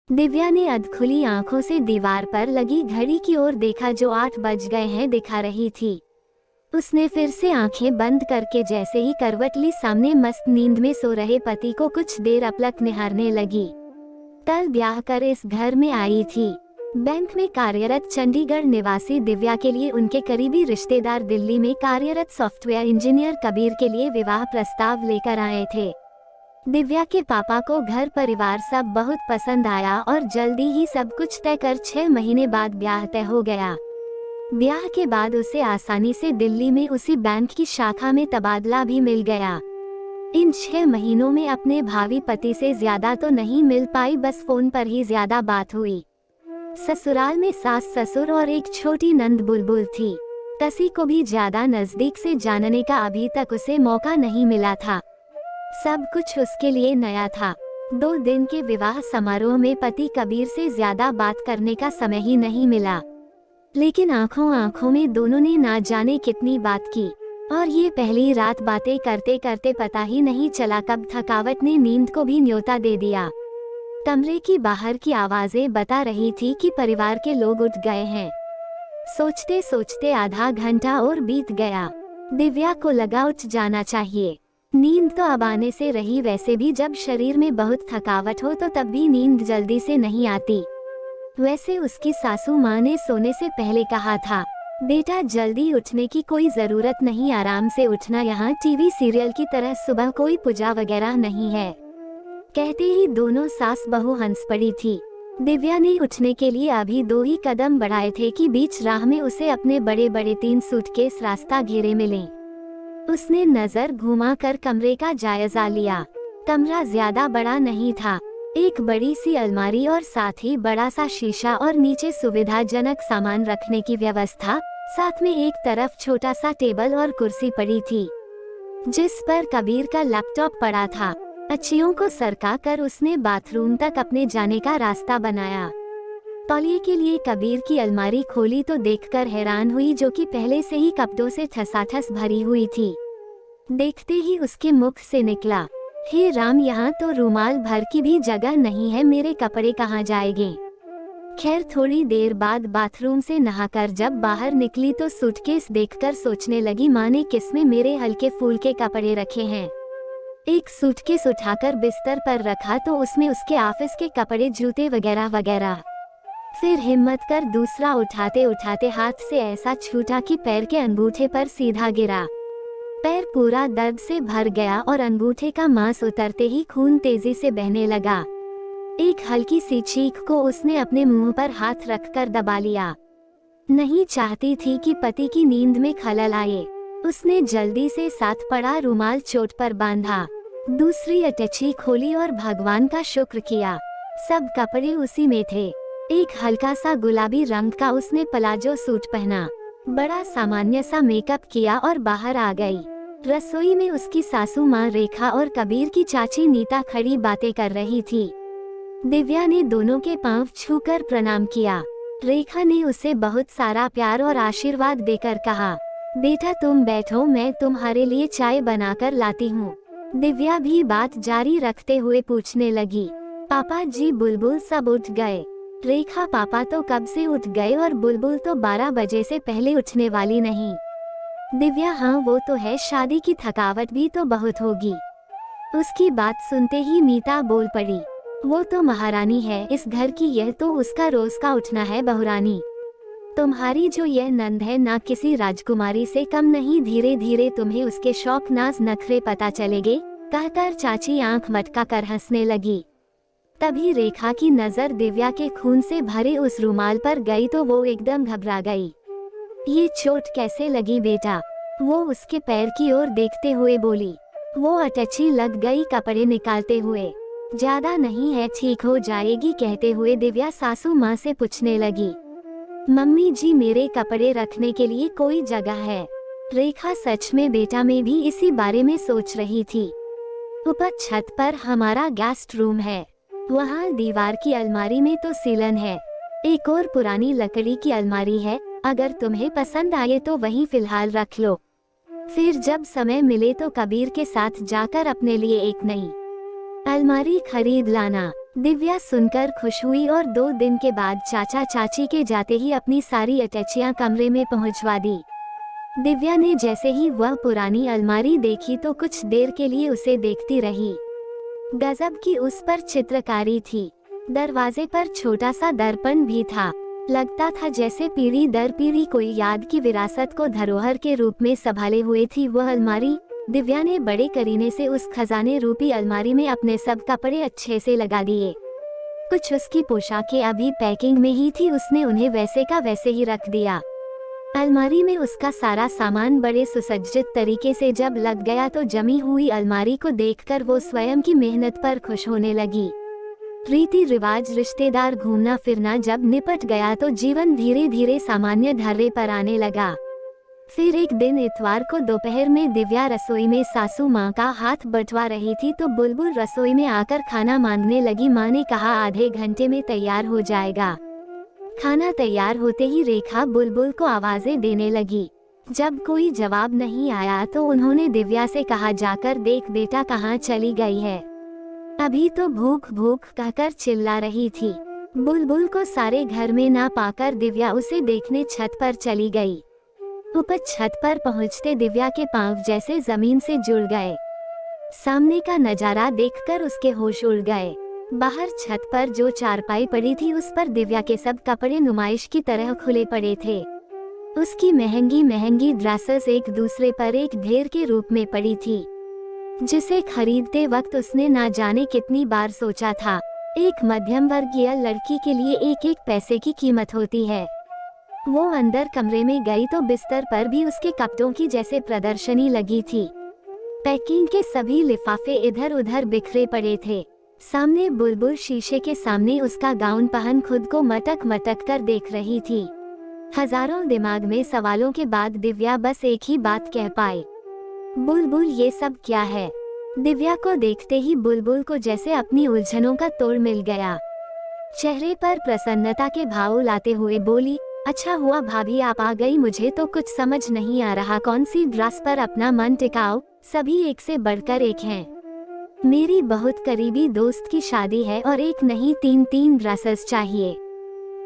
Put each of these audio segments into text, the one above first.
दिव्या ने अधखुली आंखों से दीवार पर लगी घड़ी की ओर देखा जो 8 बज गए हैं दिखा रही थी। उसने फिर से आंखें बंद करके जैसे ही करवट ली सामने मस्त नींद में सो रहे पति को कुछ देर अपलक निहारने लगी। कल ब्याह कर इस घर में आई थी। बैंक में कार्यरत चंडीगढ़ निवासी दिव्या के लिए उनके करीबी रिश्तेदार दिल्ली में कार्यरत सॉफ्टवेयर इंजीनियर कबीर के लिए विवाह प्रस्ताव लेकर आए थे। दिव्या के पापा को घर परिवार सब बहुत पसंद आया और जल्दी ही सब कुछ तय कर 6 महीने बाद ब्याह तय हो गया। ब्याह के बाद उसे आसानी से दिल्ली में उसी बैंक की शाखा में तबादला भी मिल गया। इन 6 महीनों में अपने भावी पति से ज्यादा तो नहीं मिल पाई, बस फोन पर ही ज्यादा बात हुई। ससुराल में सास ससुर और एक छोटी नंद बुलबुल थी। तसी को भी ज्यादा नजदीक से जानने का अभी तक उसे मौका नहीं मिला था। सब कुछ उसके लिए नया था। 2 दिन के विवाह समारोह में पति कबीर से ज्यादा बात करने का समय ही नहीं मिला, लेकिन आंखों आंखों में दोनों ने ना जाने कितनी बात की। और ये पहली रात बातें करते करते पता ही नहीं चला कब थकावट ने नींद को भी न्योता दे दिया। कमरे की बाहर की आवाजें बता रही थी कि परिवार के लोग उठ गए हैं। सोचते सोचते आधा घंटा और बीत गया। दिव्या को लगा उठ जाना चाहिए। नींद तो अब आने से रही, वैसे भी जब शरीर में बहुत थकावट हो तो तब भी नींद जल्दी से नहीं आती। वैसे उसकी सासू माँ ने सोने से पहले कहा था, बेटा जल्दी उठने की कोई जरूरत नहीं, आराम से उठना, यहाँ टीवी सीरियल की तरह सुबह कोई पूजा वगैरह नहीं है। कहते ही दोनों सास बहू हंस पड़ी थी। दिव्या ने उठने के लिए अभी 2 ही कदम बढ़ाए थे कि बीच राह में उसे अपने बड़े बड़े 3 सूटकेस रास्ता घेरे मिले। उसने नजर घुमाकर कमरे का जायजा लिया। कमरा ज्यादा बड़ा नहीं था। एक बड़ी सी अलमारी और साथ ही बड़ा सा शीशा और नीचे सुविधाजनक सामान रखने की व्यवस्था, साथ में एक तरफ छोटा सा टेबल और कुर्सी पड़ी थी जिस पर कबीर का लैपटॉप पड़ा था। अक्षियों को सरका कर उसने बाथरूम तक अपने जाने का रास्ता बनाया। तौलिए के लिए कबीर की अलमारी खोली तो देखकर हैरान हुई, जो कि पहले से ही कपड़ों से ठसाठस भरी हुई थी। देखते ही उसके मुख से निकला, हे राम, यहाँ तो रुमाल भर की भी जगह नहीं है, मेरे कपड़े कहाँ जाएंगे। खैर थोड़ी देर बाद बाथरूम से नहाकर जब बाहर निकली तो सूटकेस देखकर सोचने लगी, माँ ने किसमें मेरे हल्के फूल के कपड़े रखे हैं। एक सूटकेस उठाकर बिस्तर पर रखा तो उसमें उसके ऑफिस के कपड़े, जूते वगैरह वगैरह। फिर हिम्मत कर दूसरा उठाते उठाते हाथ से ऐसा छूटा कि पैर के अंगूठे पर सीधा गिरा। पैर पूरा दर्द से भर गया और अंगूठे का मांस उतरते ही खून तेजी से बहने लगा। एक हल्की सी चीख को उसने अपने मुंह पर हाथ रखकर दबा लिया। नहीं चाहती थी कि पति की नींद में खलल आए। उसने जल्दी से साथ पड़ा रुमाल चोट पर बांधा, दूसरी अटैची खोली और भगवान का शुक्र किया, सब कपड़े उसी में थे। एक हल्का सा गुलाबी रंग का उसने प्लाजो सूट पहना, बड़ा सामान्य सा मेकअप किया और बाहर आ गई। रसोई में उसकी सासू माँ रेखा और कबीर की चाची नीता खड़ी बातें कर रही थी। दिव्या ने दोनों के पांव छूकर प्रणाम किया। रेखा ने उसे बहुत सारा प्यार और आशीर्वाद देकर कहा, बेटा तुम बैठो, मैं तुम्हारे लिए चाय बनाकर लाती हूँ। दिव्या भी बात जारी रखते हुए पूछने लगी, पापा जी, बुलबुल सब उठ गए? रेखा, पापा तो कब से उठ गए और बुलबुल तो 12 बजे से पहले उठने वाली नहीं। दिव्या, हाँ वो तो है, शादी की थकावट भी तो बहुत होगी। उसकी बात सुनते ही मीता बोल पड़ी, वो तो महारानी है इस घर की, यह तो उसका रोज का उठना है बहुरानी। तुम्हारी जो यह नंद है ना किसी राजकुमारी से कम नहीं, धीरे धीरे तुम्हें उसके शौक नाज नखरे पता चलेंगे, कहकर चाची आंख मटका कर हंसने लगी। तभी रेखा की नजर दिव्या के खून से भरे उस रुमाल पर गई तो वो एकदम घबरा गई। ये चोट कैसे लगी बेटा? वो उसके पैर की ओर देखते हुए बोली। वो अटैची लग गई कपड़े निकालते हुए। ज्यादा नहीं है, ठीक हो जाएगी, कहते हुए दिव्या सासू माँ से पूछने लगी, मम्मी जी मेरे कपड़े रखने के लिए कोई जगह है? रेखा, सच में बेटा, मैं भी इसी बारे में सोच रही थी। ऊपर छत पर हमारा गेस्ट रूम है, वहाँ दीवार की अलमारी में तो सीलन है, एक और पुरानी लकड़ी की अलमारी है, अगर तुम्हें पसंद आए तो वहीं फिलहाल रख लो। फिर जब समय मिले तो कबीर के साथ जाकर अपने लिए एक नई अलमारी खरीद लाना। दिव्या सुनकर खुश हुई और 2 दिन के बाद चाचा चाची के जाते ही अपनी सारी अटैचियां कमरे में पहुंचवा दी। दिव्या ने जैसे ही वह पुरानी अलमारी देखी तो कुछ देर के लिए उसे देखती रही। गजब की उस पर चित्रकारी थी। दरवाजे पर छोटा सा दर्पण भी था। लगता था जैसे पीढ़ी दर पीढ़ी कोई याद की विरासत को धरोहर के रूप में संभाले हुए थी वह अलमारी। दिव्या ने बड़े करीने से उस खजाने रूपी अलमारी में अपने सब कपड़े अच्छे से लगा दिए। कुछ उसकी पोशाकें अभी पैकिंग में ही थी, उसने उन्हें वैसे का वैसे ही रख दिया। अलमारी में उसका सारा सामान बड़े सुसज्जित तरीके से जब लग गया तो जमी हुई अलमारी को देखकर वो स्वयं की मेहनत पर खुश होने लगी। रीति रिवाज रिश्तेदार घूमना फिरना जब निपट गया तो जीवन धीरे धीरे सामान्य धर्रे पर आने लगा। फिर एक दिन इतवार को दोपहर में दिव्या रसोई में सासू माँ का हाथ बंटवा रही थी तो बुलबुल रसोई में आकर खाना मांगने लगी। माँ ने कहा आधे घंटे में तैयार हो जाएगा। खाना तैयार होते ही रेखा बुलबुल को आवाजें देने लगी। जब कोई जवाब नहीं आया तो उन्होंने दिव्या से कहा जाकर देख बेटा कहाँ चली गई है। अभी तो भूख भूख कहकर चिल्ला रही थी। बुलबुल को सारे घर में ना पाकर दिव्या उसे देखने छत पर चली गई। ऊपर छत पर पहुंचते दिव्या के पांव जैसे जमीन से जुड़ गए। सामने का नजारा देखकर उसके होश उड़ गए। बाहर छत पर जो चारपाई पड़ी थी उस पर दिव्या के सब कपड़े नुमाइश की तरह खुले पड़े थे। उसकी महंगी महंगी ड्रेसेस एक दूसरे पर एक ढेर के रूप में पड़ी थी, जिसे खरीदते वक्त उसने ना जाने कितनी बार सोचा था एक मध्यम वर्गीय लड़की के लिए एक एक पैसे की कीमत होती है। वो अंदर कमरे में गई तो बिस्तर पर भी उसके कपड़ों की जैसे प्रदर्शनी लगी थी। पैकिंग के सभी लिफाफे इधर उधर बिखरे पड़े थे। सामने बुलबुल शीशे के सामने उसका गाउन पहन खुद को मटक मटक कर देख रही थी। हजारों दिमाग में सवालों के बाद दिव्या बस एक ही बात कह पाई, बुलबुल ये सब क्या है। दिव्या को देखते ही बुलबुल को जैसे अपनी उलझनों का तोड़ मिल गया। चेहरे पर प्रसन्नता के भाव लाते हुए बोली, अच्छा हुआ भाभी आप आ गई, मुझे तो कुछ समझ नहीं आ रहा कौन सी ड्रेस पर अपना मन टिकाओ, सभी एक से बढ़कर एक हैं। मेरी बहुत करीबी दोस्त की शादी है और एक नहीं 3 ड्रेसेस चाहिए।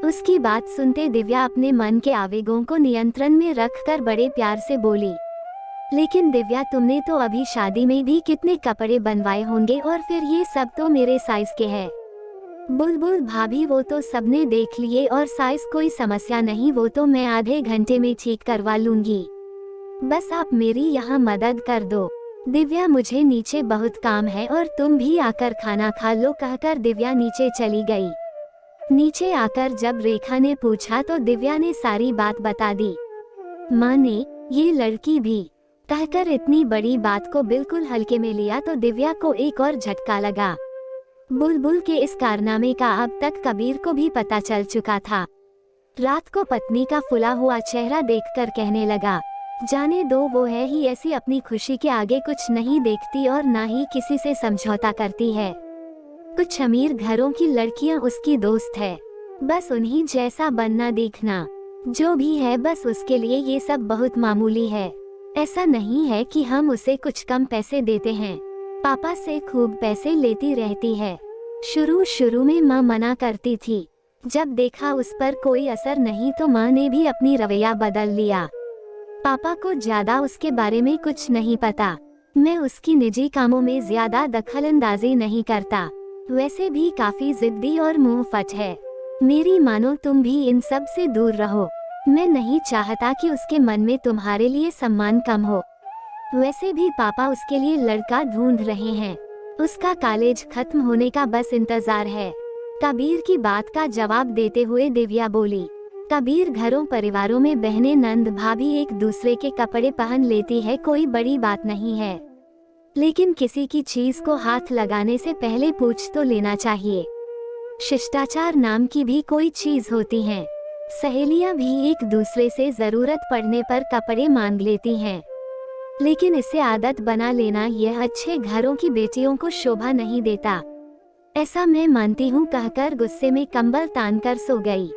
उसकी बात सुनते दिव्या अपने मन के आवेगों को नियंत्रण में रखकर बड़े प्यार से बोली, लेकिन दिव्या तुमने तो अभी शादी में भी कितने कपड़े बनवाए होंगे और फिर ये सब तो मेरे साइज के हैं। बुलबुल भाभी वो तो सबने देख लिए और साइज कोई समस्या नहीं, वो तो मैं आधे घंटे में ठीक करवा लूंगी, बस आप मेरी यहाँ मदद कर दो। दिव्या मुझे नीचे बहुत काम है और तुम भी आकर खाना खा लो कहकर दिव्या नीचे चली गई। नीचे आकर जब रेखा ने पूछा तो दिव्या ने सारी बात बता दी। माँ ने ये लड़की भी कहकर इतनी बड़ी बात को बिल्कुल हल्के में लिया तो दिव्या को एक और झटका लगा। बुलबुल के इस कारनामे का अब तक कबीर को भी पता चल चुका था। रात को पत्नी का फुला हुआ चेहरा देखकर कहने लगा, जाने दो, वो है ही ऐसी, अपनी खुशी के आगे कुछ नहीं देखती और ना ही किसी से समझौता करती है। कुछ अमीर घरों की लड़कियां उसकी दोस्त है, बस उन्हीं जैसा बनना देखना। जो भी है बस उसके लिए ये सब बहुत मामूली है। ऐसा नहीं है कि हम उसे कुछ कम पैसे देते हैं, पापा से खूब पैसे लेती रहती है। शुरू में माँ मना करती थी, जब देखा उस पर कोई असर नहीं तो माँ ने भी अपनी रवैया बदल लिया। पापा को ज्यादा उसके बारे में कुछ नहीं पता, मैं उसकी निजी कामों में ज्यादा दखलंदाजी नहीं करता, वैसे भी काफी जिद्दी और मुंह फट है। मेरी मानो तुम भी इन सब से दूर रहो, मैं नहीं चाहता कि उसके मन में तुम्हारे लिए सम्मान कम हो। वैसे भी पापा उसके लिए लड़का ढूंढ रहे हैं, उसका कॉलेज खत्म होने का बस इंतजार है। कबीर की बात का जवाब देते हुए दिव्या बोली, कबीर घरों परिवारों में बहनें नंद भाभी एक दूसरे के कपड़े पहन लेती है, कोई बड़ी बात नहीं है, लेकिन किसी की चीज को हाथ लगाने से पहले पूछ तो लेना चाहिए। शिष्टाचार नाम की भी कोई चीज होती है। सहेलियां भी एक दूसरे से जरूरत पड़ने पर कपड़े मांग लेती हैं, लेकिन इसे आदत बना लेना यह अच्छे घरों की बेटियों को शोभा नहीं देता। ऐसा मैं मानती हूँ कहकर गुस्से में कंबल तानकर सो गई।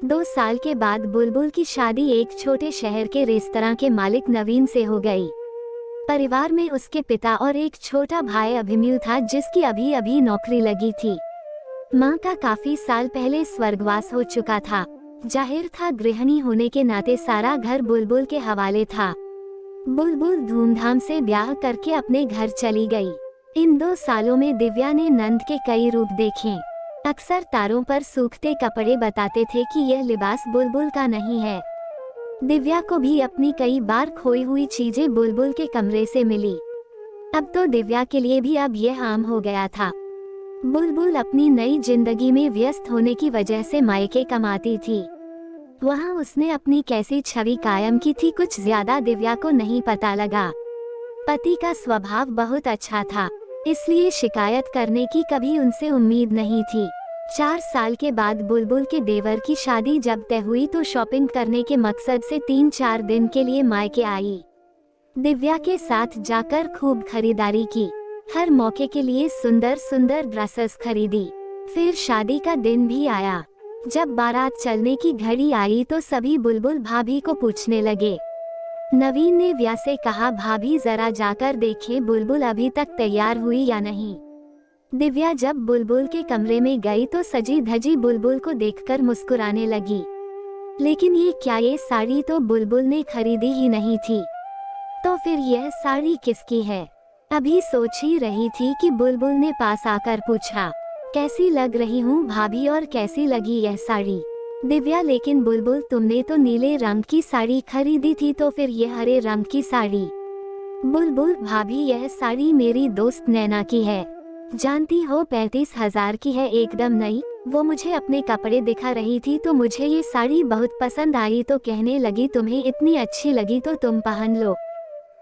2 साल के बाद बुलबुल की शादी एक छोटे शहर के रेस्तरां के मालिक नवीन से हो गई। परिवार में उसके पिता और एक छोटा भाई अभिमन्यु था जिसकी अभी अभी नौकरी लगी थी। माँ का काफी साल पहले स्वर्गवास हो चुका था। जाहिर था गृहिणी होने के नाते सारा घर बुलबुल के हवाले था। बुलबुल धूमधाम से ब्याह करके अपने घर चली गई। इन 2 सालों में दिव्या ने नंद के कई रूप देखे। अक्सर तारों पर सूखते कपड़े बताते थे कि यह लिबास बुलबुल का नहीं है। दिव्या को भी अपनी कई बार खोई हुई चीजें बुलबुल के कमरे से मिली। अब तो दिव्या के लिए भी अब यह आम हो गया था। बुलबुल अपनी नई जिंदगी में व्यस्त होने की वजह से मायके कमाती थी। वहाँ उसने अपनी कैसी छवि कायम की थी, कुछ ज्यादा दिव्या को नहीं पता लगा। पति का स्वभाव बहुत अच्छा था, इसलिए शिकायत करने की कभी उनसे उम्मीद नहीं थी। 4 साल के बाद बुलबुल के देवर की शादी जब तय हुई तो शॉपिंग करने के मकसद से 3-4 दिन के लिए मायके आई। दिव्या के साथ जाकर खूब खरीदारी की। हर मौके के लिए सुंदर सुंदर ड्रेसेस खरीदी। फिर शादी का दिन भी आया। जब बारात चलने की घड़ी आई तो सभी बुलबुल भाभी को पूछने लगे। नवीन ने व्या से कहा, भाभी जरा जाकर देखें बुलबुल अभी तक तैयार हुई या नहीं। दिव्या जब बुलबुल के कमरे में गई तो सजी धजी बुलबुल को देखकर मुस्कुराने लगी। लेकिन ये क्या, ये साड़ी तो बुलबुल ने खरीदी ही नहीं थी। तो फिर यह साड़ी किसकी है? अभी सोच ही रही थी कि बुलबुल ने पास आकर पूछा, कैसी लग रही हूँ भाभी और कैसी लगी यह साड़ी? दिव्या, लेकिन बुलबुल तुमने तो नीले रंग की साड़ी खरीदी थी, तो फिर यह हरे रंग की साड़ी? बुलबुल, भाभी यह साड़ी मेरी दोस्त नैना की है। जानती हो 35,000 की है, एकदम नई। वो मुझे अपने कपड़े दिखा रही थी तो मुझे ये साड़ी बहुत पसंद आई तो कहने लगी तुम्हें इतनी अच्छी लगी तो तुम पहन लो।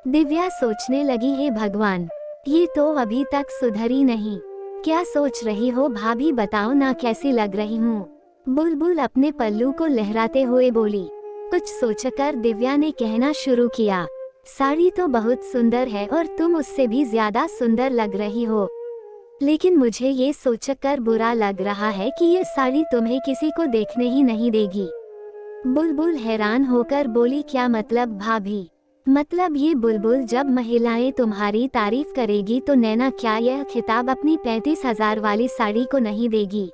दिव्या सोचने लगी, हे भगवान, ये तो अभी तक सुधरी नहीं। क्या सोच रही हो भाभी, बताओ ना कैसी लग रही हूँ? बुलबुल अपने पल्लू को लहराते हुए बोली। कुछ सोचकर दिव्या ने कहना शुरू किया, साड़ी तो बहुत सुंदर है और तुम उससे भी ज्यादा सुंदर लग रही हो। लेकिन मुझे ये सोचकर बुरा लग रहा है कि ये साड़ी तुम्हें किसी को देखने ही नहीं देगी। बुलबुल हैरान होकर बोली, क्या मतलब भाभी? मतलब ये बुलबुल, जब महिलाएं तुम्हारी तारीफ करेगी तो नैना क्या यह खिताब अपनी 35,000 वाली साड़ी को नहीं देगी?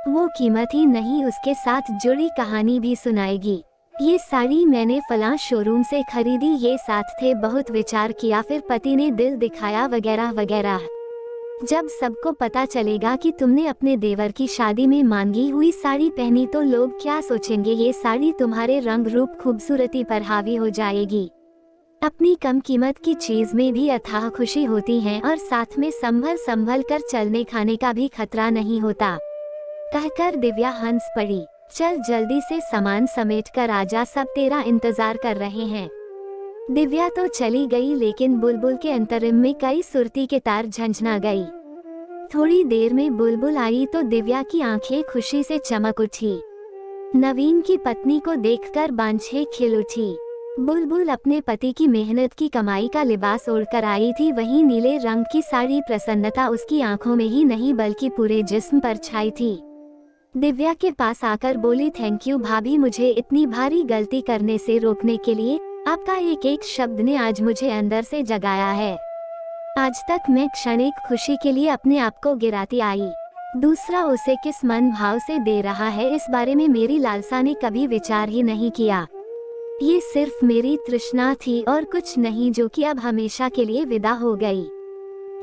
वो कीमत ही नहीं, उसके साथ जुड़ी कहानी भी सुनाएगी। ये साड़ी मैंने फलां शोरूम से खरीदी, ये साथ थे, बहुत विचार किया, फिर पति ने दिल दिखाया, वगैरह वगैरह। जब सबको पता चलेगा कि तुमने अपने देवर की शादी में मांगी हुई साड़ी पहनी तो लोग क्या सोचेंगे? ये साड़ी तुम्हारे रंग रूप खूबसूरती पर हावी हो जाएगी। अपनी कम कीमत की चीज में भी अथाह खुशी होती है और साथ में संभल संभल कर चलने खाने का भी खतरा नहीं होता। कहकर दिव्या हंस पड़ी। चल जल्दी से सामान समेट कर आजा, सब तेरा इंतजार कर रहे हैं। दिव्या तो चली गई, लेकिन बुलबुल के अंतरिम में कई सुरती के तार झंझना गई। थोड़ी देर में बुलबुल आई तो दिव्या की आंखें खुशी से चमक उठी। नवीन की पत्नी को देखकर बांझें खिल उठी। बुलबुल अपने पति की मेहनत की कमाई का लिबास ओढ़कर आई थी, वहीं नीले रंग की साड़ी प्रसन्नता उसकी आंखों में ही नहीं बल्कि पूरे जिस्म पर छाई थी। दिव्या के पास आकर बोली, थैंक यू भाभी, मुझे इतनी भारी गलती करने से रोकने के लिए। आपका एक एक शब्द ने आज मुझे अंदर से जगाया है। आज तक मैं क्षणिक खुशी के लिए अपने आप को गिराती आई। दूसरा उसे किस मन भाव से दे रहा है, इस बारे में मेरी लालसा ने कभी विचार ही नहीं किया। ये सिर्फ मेरी तृष्णा थी और कुछ नहीं, जो कि अब हमेशा के लिए विदा हो गई।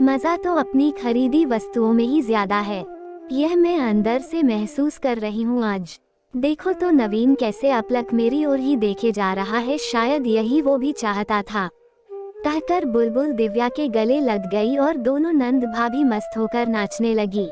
मजा तो अपनी खरीदी वस्तुओं में ही ज्यादा है। यह मैं अंदर से महसूस कर रही हूँ आज। देखो तो नवीन कैसे अपलक मेरी ओर ही देखे जा रहा है, शायद यही वो भी चाहता था। कहकर बुलबुल दिव्या के गले लग गई और दोनों नंद भाभी मस्त होकर नाचने लगी।